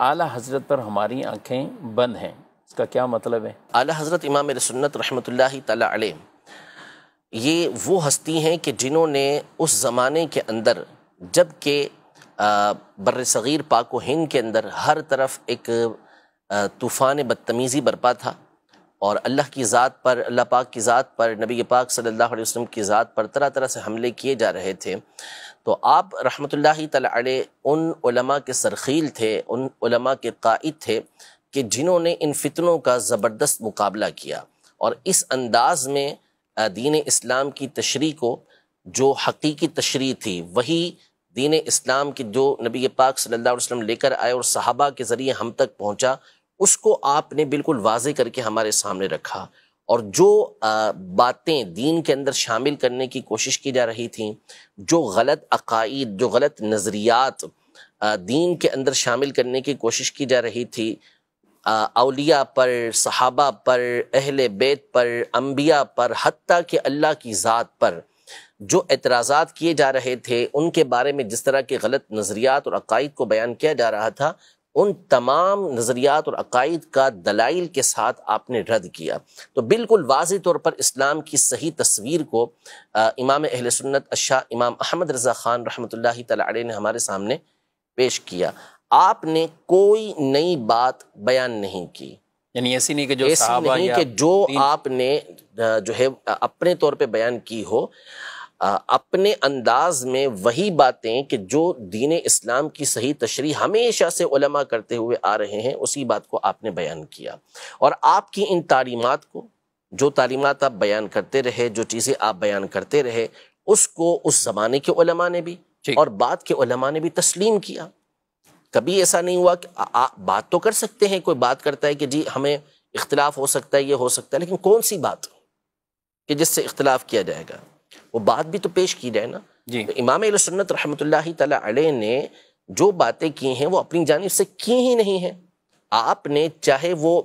اعلیٰ حضرت پر ہماری آنکھیں بند ہیں، اس کا کیا مطلب ہے؟ اعلیٰ حضرت امام اہل سنت رحمۃ اللہ تعالی علیہ یہ وہ ہستی ہیں کہ جنہوں نے اس زمانے کے اندر، جب کہ بر صغیر پاک و ہند کے اندر ہر طرف ایک طوفان بدتمیزی برپا تھا، اور اللہ کی ذات پر، اللہ پاک کی ذات پر، نبی پاک صلی اللہ علیہ وسلم کی ذات پر طرح طرح سے حملے کیے جا رہے تھے، تو آپ رحمۃ اللہ تعالی علیہ ان علماء کے سرخیل تھے، ان علماء کے قائد تھے کہ جنہوں نے ان فتنوں کا زبردست مقابلہ کیا، اور اس انداز میں دین اسلام کی تشریح کو، جو حقیقی تشریح تھی وہی دین اسلام کی جو نبی پاک صلی اللہ علیہ وسلم لے کر آئے اور صحابہ کے ذریعے ہم تک پہنچا، اس کو آپ نے بالکل واضح کر کے ہمارے سامنے رکھا، اور جو باتیں دین کے اندر شامل کرنے کی کوشش کی جا رہی تھیں، جو غلط عقائد، جو غلط نظریات دین کے اندر شامل کرنے کی کوشش کی جا رہی تھی، اولیاء پر، صحابہ پر، اہل بیت پر، انبیاء پر، حتیٰ کہ اللہ کی ذات پر جو اعتراضات کیے جا رہے تھے، ان کے بارے میں جس طرح کے غلط نظریات اور عقائد کو بیان کیا جا رہا تھا، ان تمام نظریات اور عقائد کا دلائل کے ساتھ آپ نے رد کیا۔ تو بالکل واضح طور پر اسلام کی صحیح تصویر کو امام اہل سنت الشاہ امام احمد رضا خان رحمۃ اللہ تعالی علیہ نے ہمارے سامنے پیش کیا۔ آپ نے کوئی نئی بات بیان نہیں کی، یعنی ایسی نہیں کہ جو ایسی صحابہ نہیں یا کہ جو آپ نے جو ہے اپنے طور پہ بیان کی ہو، اپنے انداز میں وہی باتیں کہ جو دین اسلام کی صحیح تشریح ہمیشہ سے علماء کرتے ہوئے آ رہے ہیں، اسی بات کو آپ نے بیان کیا، اور آپ کی ان تعلیمات کو، جو تعلیمات آپ بیان کرتے رہے، جو چیزیں آپ بیان کرتے رہے، اس کو اس زمانے کے علماء نے بھی اور بعد کے علماء نے بھی تسلیم کیا۔ کبھی ایسا نہیں ہوا کہ بات تو کر سکتے ہیں، کوئی بات کرتا ہے کہ جی ہمیں اختلاف ہو سکتا ہے، یہ ہو سکتا ہے، لیکن کون سی بات کہ جس سے اختلاف کیا جائے گا، وہ بات بھی تو پیش کی جائے نا۔ تو امام اہل سنت رحمۃ اللہ تعالی علیہ نے جو باتیں کی ہیں وہ اپنی جانب سے کی ہی نہیں ہیں۔ آپ نے چاہے وہ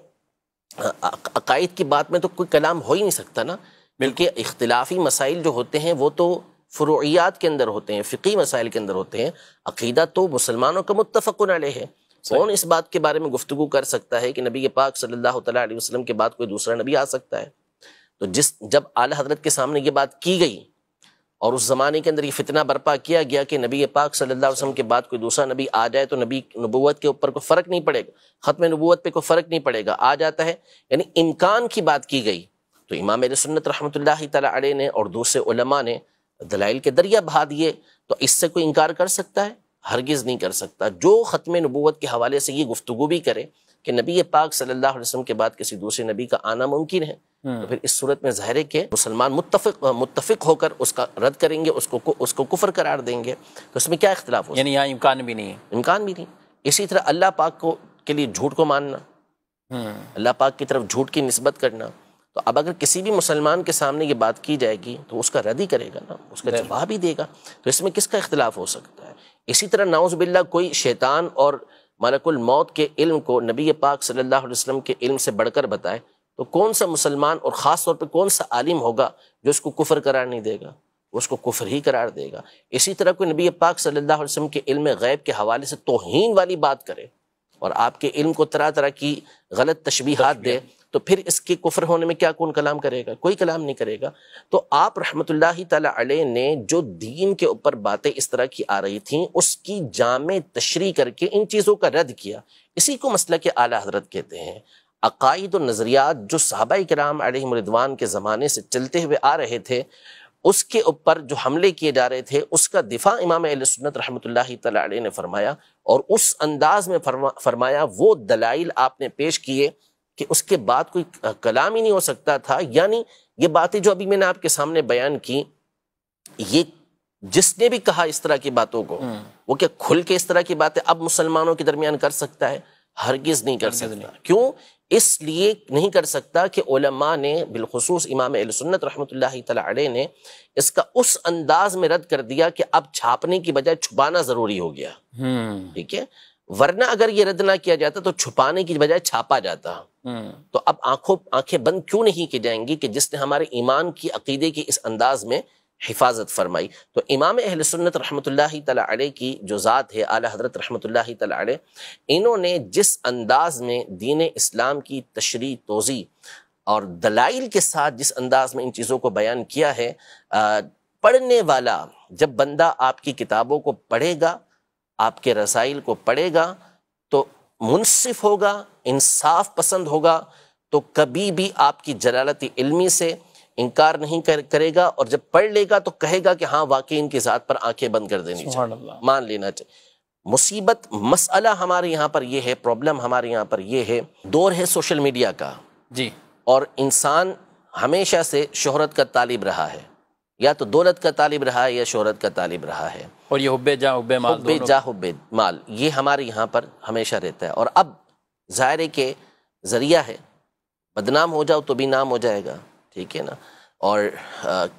عقائد کی بات میں تو کوئی کلام ہو ہی نہیں سکتا نا، بلکہ اختلافی مسائل جو ہوتے ہیں وہ تو فروعیات کے اندر ہوتے ہیں، فقہی مسائل کے اندر ہوتے ہیں۔ عقیدہ تو مسلمانوں کا متفق علیہ ہے۔ کون اس بات کے بارے میں گفتگو کر سکتا ہے کہ نبی پاک صلی اللہ تعالی علیہ وسلم کے بعد کوئی دوسرا نبی آ سکتا ہے؟ تو جب اعلیٰ حضرت کے سامنے یہ بات کی گئی، اور اس زمانے کے اندر یہ فتنہ برپا کیا گیا کہ نبی پاک صلی اللہ علیہ وسلم کے بعد کوئی دوسرا نبی آ جائے تو نبی نبوت کے اوپر کوئی فرق نہیں پڑے گا، ختم نبوت پہ کوئی فرق نہیں پڑے گا، آ جاتا ہے، یعنی امکان کی بات کی گئی، تو امام اہل سنت رحمۃ اللہ تعالی علیہ نے اور دوسرے علماء نے دلائل کے دریا بہا دیے، تو اس سے کوئی انکار کر سکتا ہے؟ ہرگز نہیں کر سکتا۔ جو ختم نبوت کے حوالے سے یہ گفتگو بھی کرے کہ نبی پاک صلی اللہ علیہ وسلم کے بعد کسی دوسرے نبی کا آنا ممکن ہے، تو پھر اس صورت میں ظاہر ہے کہ مسلمان متفق ہو کر اس کا رد کریں گے، اس کو کفر قرار دیں گے، تو اس میں کیا اختلاف ہو سکتا ہے؟ یعنی یہاں امکان بھی نہیں ہے، امکان بھی نہیں۔ اسی طرح اللہ پاک کے لیے جھوٹ کو ماننا، اللہ پاک کی طرف جھوٹ کی نسبت کرنا، تو اب اگر کسی بھی مسلمان کے سامنے یہ بات کی جائے گی تو اس کا رد ہی کرے گا نا، اس کا جواب ہی دے گا، تو اس میں کس کا اختلاف ہو سکتا ہے؟ اسی طرح نعوذ باللہ کوئی شیطان اور ملک الموت کے علم کو نبی پاک صلی اللہ علیہ وسلم کے علم سے بڑھ کر بتائے، تو کون سا مسلمان اور خاص طور پہ کون سا عالم ہوگا جو اس کو کفر قرار نہیں دے گا؟ اس کو کفر ہی قرار دے گا۔ اسی طرح کوئی نبی پاک صلی اللہ علیہ وسلم کے علم غیب کے حوالے سے توہین والی بات کرے اور آپ کے علم کو طرح طرح کی غلط تشبیہات دے، تو پھر اس کے کفر ہونے میں کیا کون کلام کرے گا؟ کوئی کلام نہیں کرے گا۔ تو آپ رحمت اللہ تعالی علیہ نے جو دین کے اوپر باتیں اس طرح کی آ رہی تھیں، اس کی جامع تشریح کر کے ان چیزوں کا رد کیا۔ اسی کو مسلک اعلیٰ حضرت کہتے ہیں۔ عقائد و نظریات جو صحابہ کرام علیہم رضوان کے زمانے سے چلتے ہوئے آ رہے تھے، اس کے اوپر جو حملے کیے جا رہے تھے، اس کا دفاع امام اہل سنت رحمۃ اللہ تعالی علیہ نے فرمایا، اور اس انداز میں فرمایا، وہ دلائل آپ نے پیش کیے کہ اس کے بعد کوئی کلام ہی نہیں ہو سکتا تھا۔ یعنی یہ باتیں جو ابھی میں نے آپ کے سامنے بیان کی، یہ جس نے بھی کہا اس طرح کی باتوں کو، وہ کیا کھل کے اس طرح کی باتیں اب مسلمانوں کے درمیان کر سکتا ہے؟ ہرگز نہیں کر سکتا۔ کیوں؟ اس لیے نہیں کر سکتا کہ علماء نے، بالخصوص امام اہل سنت رحمۃ اللہ تعالی علیہ نے، اس کا اس انداز میں رد کر دیا کہ اب چھاپنے کی بجائے چھپانا ضروری ہو گیا۔ ٹھیک ہے، ورنہ اگر یہ رد نہ کیا جاتا تو چھپانے کی بجائے چھاپا جاتا۔ تو اب آنکھیں بند کیوں نہیں کی جائیں گی کہ جس نے ہمارے ایمان کی، عقیدے کی اس انداز میں حفاظت فرمائی. تو امام اہل سنت رحمۃ اللہ تعالی علیہ کی جو ذات ہے اعلیٰ حضرت رحمۃ اللہ تعالی علیہ، انہوں نے جس انداز میں دین اسلام کی تشریح، توضیح اور دلائل کے ساتھ جس انداز میں ان چیزوں کو بیان کیا ہے، پڑھنے والا جب بندہ آپ کی کتابوں کو پڑھے گا، آپ کے رسائل کو پڑھے گا، تو منصف ہوگا، انصاف پسند ہوگا، تو کبھی بھی آپ کی جلالت علمی سے انکار نہیں کرے گا، اور جب پڑھ لے گا تو کہے گا کہ ہاں واقعی ان کی ذات پر آنکھیں بند کر دینی چاہیے، مان لینا چاہیے. مصیبت مسئلہ ہمارے یہاں پر یہ ہے، پرابلم ہمارے یہاں پر یہ ہے، دور ہے سوشل میڈیا کا جی، اور انسان ہمیشہ سے شہرت کا طالب رہا ہے، یا تو دولت کا طالب رہا ہے یا شہرت کا طالب رہا ہے، اور یہ حب جاہ حب مال، حب جاہ حب مال یہ ہمارے یہاں پر ہمیشہ رہتا ہے. اور اب ظاہر ہے کہ ذریعہ ہے، بدنام ہو جاؤ تو بھی نام ہو جائے گا، ٹھیک ہے نا، اور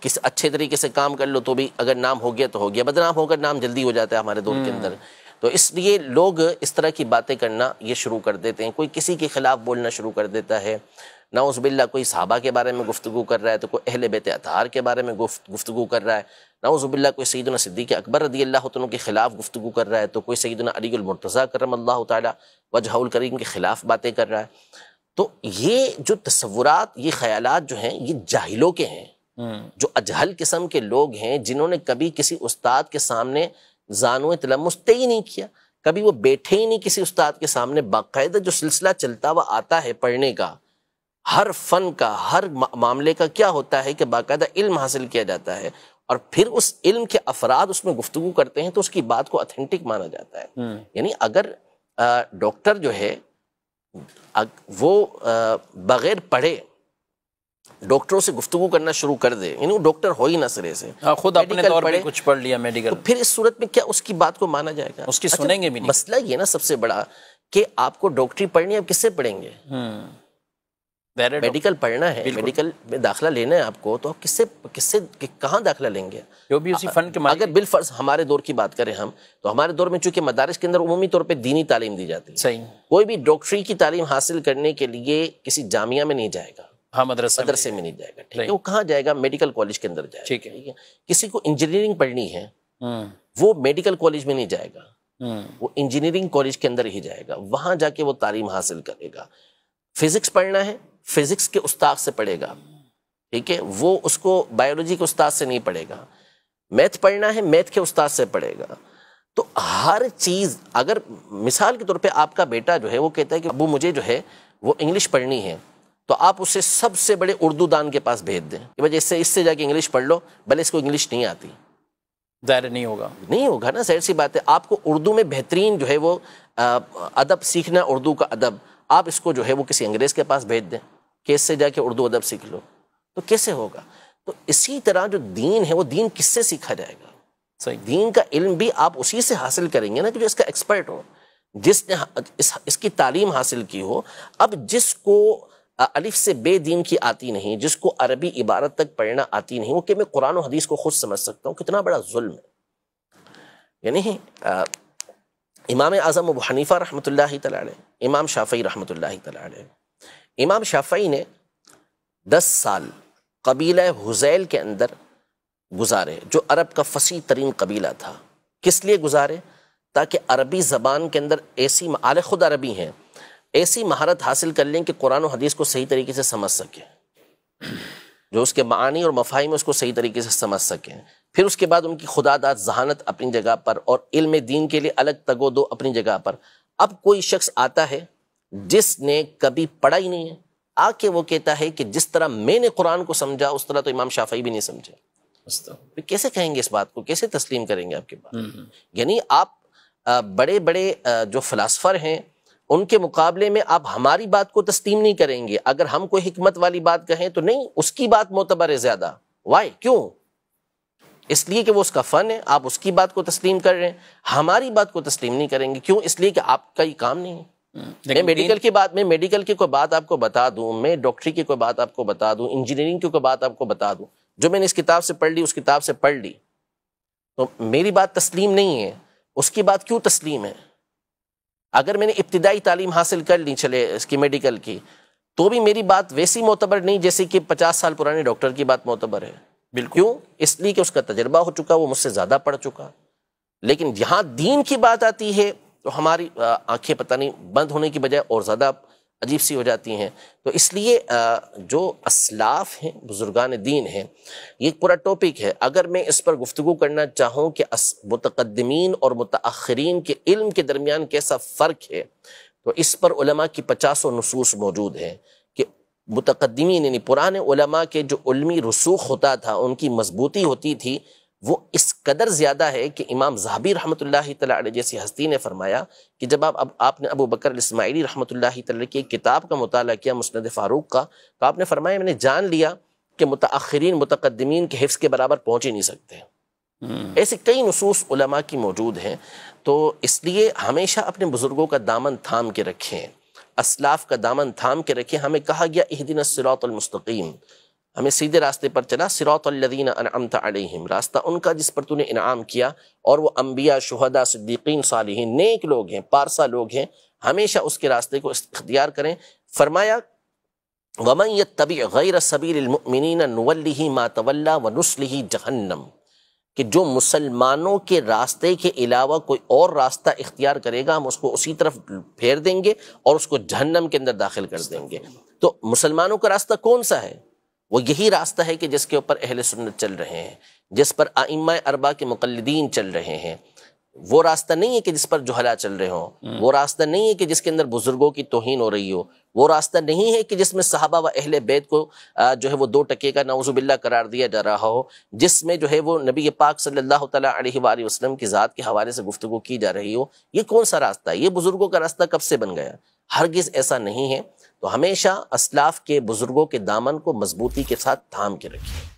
کس اچھے طریقے سے کام کر لو تو بھی اگر نام ہو گیا تو ہو گیا، بدنام ہو کر نام جلدی ہو جاتا ہے ہمارے دور کے اندر. تو اس لیے لوگ اس طرح کی باتیں کرنا یہ شروع کر دیتے ہیں، کوئی کسی کے خلاف بولنا شروع کر دیتا ہے، نعوذ باللہ کوئی صحابہ کے بارے میں گفتگو کر رہا ہے، تو کوئی اہل بیت اطہار کے بارے میں گفتگو کر رہا ہے، نعوذ باللہ کوئی سیدنا صدیق اکبر رضی اللہ عنہ کے خلاف گفتگو کر رہا ہے، تو کوئی سیدنا علی المرتضیٰ کرم اللہ تعالی وجہہ الکریم کے خلاف باتیں کر رہا ہے. تو یہ جو تصورات، یہ خیالات جو ہیں، یہ جاہلوں کے ہیں، جو اجہل قسم کے لوگ ہیں، جنہوں نے کبھی کسی استاد کے سامنے زانو تلمس طے ہی نہیں کیا، کبھی وہ بیٹھے ہی نہیں کسی استاد کے سامنے. باقاعدہ جو سلسلہ چلتا ہوا آتا ہے پڑھنے کا، ہر فن کا، ہر معاملے کا کیا ہوتا ہے کہ باقاعدہ علم حاصل کیا جاتا ہے، اور پھر اس علم کے افراد اس میں گفتگو کرتے ہیں تو اس کی بات کو اتھینٹک مانا جاتا ہے. یعنی اگر ڈاکٹر جو ہے وہ بغیر پڑھے ڈاکٹروں سے گفتگو کرنا شروع کر دے، یعنی وہ ڈاکٹر ہو ہی نہ سرے سے، خود اپنے طور پہ کچھ پڑھ لیا میڈیکل، تو پھر اس صورت میں کیا اس کی بات کو مانا جائے گا؟ اس کی سنیں گے بھی نہیں. مسئلہ یہ نا سب سے بڑا کہ آپ کو ڈاکٹری پڑھنی ہے، آپ کس سے پڑھیں گے؟ میڈیکل پڑھنا ہے، میڈیکل میں داخلہ لینا ہے آپ کو، تو آپ کس سے کہاں داخلہ لیں گے؟ جو بھی اسی فن کے اگر بالفرض ہمارے دور کی بات کریں ہم، تو ہمارے دور میں چونکہ مدارس کے اندر عمومی طور پہ دینی تعلیم دی جاتی ہے، صحیح، کوئی بھی ڈاکٹری کی تعلیم حاصل کرنے کے لیے کسی جامعہ میں نہیں جائے گا، ہاں مدرسے میں نہیں جائے گا، ٹھیک ہے، وہ کہاں جائے گا؟ میڈیکل کالج کے اندر جائے گا، ٹھیک ہے. کسی کو انجینئرنگ پڑھنی ہے، وہ میڈیکل کالج میں نہیں جائے گا، وہ انجینئرنگ کالج کے اندر ہی جائے گا، وہاں جا کے وہ تعلیم حاصل کرے گا. فزکس پڑھنا ہے، فزکس کے استاد سے پڑھے گا، ٹھیک ہے، وہ اس کو بایولوجی کے استاد سے نہیں پڑھے گا. میتھ پڑھنا ہے، میتھ کے استاد سے پڑھے گا. تو ہر چیز، اگر مثال کے طور پہ آپ کا بیٹا جو ہے وہ کہتا ہے کہ ابو مجھے جو ہے وہ انگلش پڑھنی ہے، تو آپ اسے سب سے بڑے اردو دان کے پاس بھیج دیں کہ بھائی اس سے جا کے انگلش پڑھ لو، بھلے اس کو انگلش نہیں آتی. ظاہر نہیں ہوگا نا، ظاہر سی بات ہے. آپ کو اردو میں بہترین جو ہے وہ ادب سیکھنا، اردو کا ادب، آپ اس کو جو ہے وہ کسی انگریز کے پاس بھیج دیں کہ اس سے جا کے اردو ادب سیکھ لو، تو کیسے ہوگا؟ تو اسی طرح جو دین ہے وہ دین کس سے سیکھا جائے گا؟ صحیح، دین کا علم بھی آپ اسی سے حاصل کریں گے نا کہ جو اس کا ایکسپرٹ ہو، جس نے اس کی تعلیم حاصل کی ہو. اب جس کو الف سے بے دین کی آتی نہیں، جس کو عربی عبارت تک پڑھنا آتی نہیں، وہ کہ میں قرآن و حدیث کو خود سمجھ سکتا ہوں، کتنا بڑا ظلم ہے. یعنی امام اعظم ابو حنیفہ رحمۃ اللہ تعالی علیہ، امام شافعی رحمۃ اللہ تعالی علیہ، امام شافعی نے 10 سال قبیلہ حذیل کے اندر گزارے، جو عرب کا فصیح ترین قبیلہ تھا. کس لیے گزارے؟ تاکہ عربی زبان کے اندر ایسی، اعلی خود عربی ہیں، ایسی مہارت حاصل کر لیں کہ قرآن و حدیث کو صحیح طریقے سے سمجھ سکیں، جو اس کے معانی اور مفاہیم اس کو صحیح طریقے سے سمجھ سکیں. پھر اس کے بعد ان کی خدا داد ذہانت اپنی جگہ پر، اور علم دین کے لیے الگ تگ و دو اپنی جگہ پر. اب کوئی شخص آتا ہے جس نے کبھی پڑھا ہی نہیں ہے، آ کے وہ کہتا ہے کہ جس طرح میں نے قرآن کو سمجھا اس طرح تو امام شافعی بھی نہیں سمجھے. کیسے کہیں گے اس بات کو؟ کیسے تسلیم کریں گے آپ کی بات؟ یعنی آپ بڑے بڑے جو فلاسفر ہیں ان کے مقابلے میں آپ ہماری بات کو تسلیم نہیں کریں گے. اگر ہم کوئی حکمت والی بات کہیں تو نہیں، اس کی بات معتبر ہے زیادہ. وائی؟ کیوں؟ اس لیے کہ وہ اس کا فن ہے، آپ اس کی بات کو تسلیم کر رہے ہیں، ہماری بات کو تسلیم نہیں کریں گے. کیوں؟ اس لیے کہ آپ کا یہ کام نہیں ہے. میں میڈیکل کی کوئی بات آپ کو بتا دوں، میں ڈاکٹری کی کوئی بات آپ کو بتا دوں، انجینئرنگ کی کوئی بات آپ کو بتا دوں، جو میں نے اس کتاب سے پڑھ لی، اس کتاب سے پڑھ لی، تو میری بات تسلیم نہیں ہے. اس کی بات کیوں تسلیم ہے؟ اگر میں نے ابتدائی تعلیم حاصل کر لی، چلے اس کی میڈیکل کی، تو بھی میری بات ویسی معتبر نہیں جیسے کہ 50 سال پرانے ڈاکٹر کی بات معتبر ہے. بالکل. کیوں؟ اس لیے کہ اس کا تجربہ ہو چکا، وہ مجھ سے زیادہ پڑھ چکا. لیکن جہاں دین کی بات آتی ہے تو ہماری آنکھیں پتہ نہیں بند ہونے کی بجائے اور زیادہ عجیب سی ہو جاتی ہیں. تو اس لیے جو اسلاف ہیں، بزرگان دین ہیں، یہ ایک پورا ٹاپک ہے. اگر میں اس پر گفتگو کرنا چاہوں کہ متقدمین اور متاخرین کے علم کے درمیان کیسا فرق ہے، تو اس پر علماء کی 50 نصوص موجود ہیں کہ متقدمین یعنی پرانے علماء کے جو علمی رسوخ ہوتا تھا، ان کی مضبوطی ہوتی تھی، وہ اس قدر زیادہ ہے کہ امام ذہبی رحمۃ اللہ تعالی علیہ جیسی ہستی نے فرمایا کہ جب آپ نے ابو بکر الاسماعیلی رحمۃ اللہ تعالی کی ایک کتاب کا مطالعہ کیا، مسند فاروق کا، تو آپ نے فرمایا میں نے جان لیا کہ متاخرین متقدمین کے حفظ کے برابر پہنچ ہی نہیں سکتے. ایسے کئی نصوص علماء کی موجود ہیں. تو اس لیے ہمیشہ اپنے بزرگوں کا دامن تھام کے رکھیں، اسلاف کا دامن تھام کے رکھیں. ہمیں کہا گیا اہدنا الصراط المستقیم، ہمیں سیدھے راستے پر چلا. صراط الذین انعمت علیہم، راستہ ان کا جس پر تو نے انعام کیا، اور وہ انبیاء، شہداء، صدیقین، صالحین، نیک لوگ ہیں، پارسا لوگ ہیں. ہمیشہ اس کے راستے کو اختیار کریں. فرمایا وَمَن يَتَّبِعْ غَيْرَ سَبِيلِ الْمُؤْمِنِينَ نُوَلِّهِ مَا تَوَلَّى وَنُصْلِهِ جَهَنَّمَ، کہ جو مسلمانوں کے راستے کے علاوہ کوئی اور راستہ اختیار کرے گا، ہم اس کو اسی طرف پھیر دیں گے اور اس کو جہنم کے اندر داخل کر دیں گے. تو مسلمانوں کا راستہ کون سا ہے؟ وہ یہی راستہ ہے کہ جس کے اوپر اہل سنت چل رہے ہیں، جس پر ائمہ اربعہ کے مقلدین چل رہے ہیں. وہ راستہ نہیں ہے کہ جس پر جہلا چل رہے ہوں، وہ راستہ نہیں ہے کہ جس کے اندر بزرگوں کی توہین ہو رہی ہو، وہ راستہ نہیں ہے کہ جس میں صحابہ و اہل بیت کو جو ہے وہ 2 ٹکے کا نعوذ باللہ قرار دیا جا رہا ہو، جس میں جو ہے وہ نبی پاک صلی اللہ تعالیٰ علیہ وآلہ وسلم کی ذات کے حوالے سے گفتگو کی جا رہی ہو. یہ کون سا راستہ ہے؟ یہ بزرگوں کا راستہ کب سے بن گیا؟ ہرگز ایسا نہیں ہے. تو ہمیشہ اسلاف کے بزرگوں کے دامن کو مضبوطی کے ساتھ تھام کے رکھیں.